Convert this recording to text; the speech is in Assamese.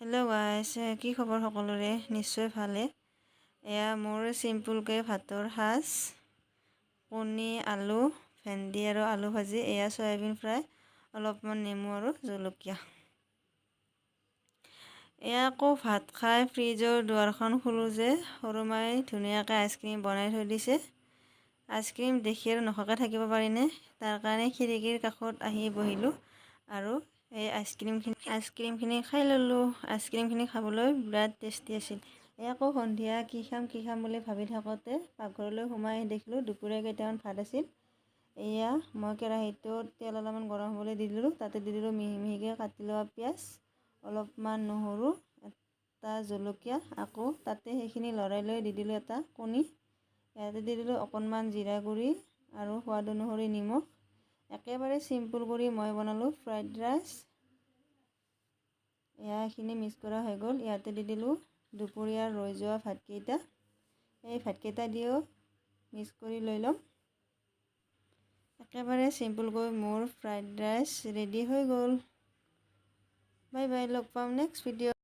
হেল্ল' গাইছ, কি খবৰ সকলোৰে? নিশ্চয় ভালে। এয়া মোৰ চিম্পুলকৈ ভাতৰ সাজ, কণী, আলু, ভেন্দি আৰু আলু ভাজি, এয়া চয়াবিন ফ্ৰাই, অলপমান নেমু আৰু জলকীয়া। এয়া আকৌ ভাত খাই ফ্ৰিজৰ দুৱাৰখন খোলোঁ যে সৰু মাই ধুনীয়াকৈ আইচক্ৰীম বনাই থৈ দিছে। আইচক্ৰীম দেখি আৰু নোখোৱাকৈ থাকিব পাৰিনে? তাৰ কাৰণে খিৰিকীৰ কাষত আহি বহিলোঁ আৰু এই আইচক্ৰীমখিনি খাই ল'লোঁ। আইচক্ৰীমখিনি খাবলৈ বিৰাট টেষ্টি আছিল। এই আকৌ সন্ধিয়া কি খাম বুলি ভাবি থাকোঁতে পাকঘৰলৈ সোমাই দেখিলোঁ দুপৰীয়া কেইটামান ভাত আছিল। এয়া মই কেৰাহীটোত তেল অলপমান গৰম হ'বলৈ দি দিলোঁ। তাতে দি দিলোঁ মিহি মিহিকৈ কাটি লোৱা পিঁয়াজ, অলপমান নহৰু, এটা জলকীয়া, আকৌ তাতে সেইখিনি লৰাই লৈ দি দিলোঁ এটা কণী। ইয়াতে দি দিলোঁ অকণমান জিৰা গুড়ি আৰু সোৱাদ অনুসৰি নিমখ। একেবাৰে চিম্পুল কৰি মই বনালোঁ ফ্ৰাইড ৰাইচ। এইখিনি মিক্স কৰা হৈ গ'ল। ইয়াতে দি দিলোঁ দুপৰীয়াৰ ৰৈ যোৱা ভাতকেইটা। এই ভাতকেইটা দিও মিক্স কৰি লৈ ল'ম। একেবাৰে চিম্পুলকৈ মোৰ ফ্ৰাইড ৰাইচ ৰেডি হৈ গ'ল। বাই বাই, লগ পাম নেক্সট ভিডিঅ'।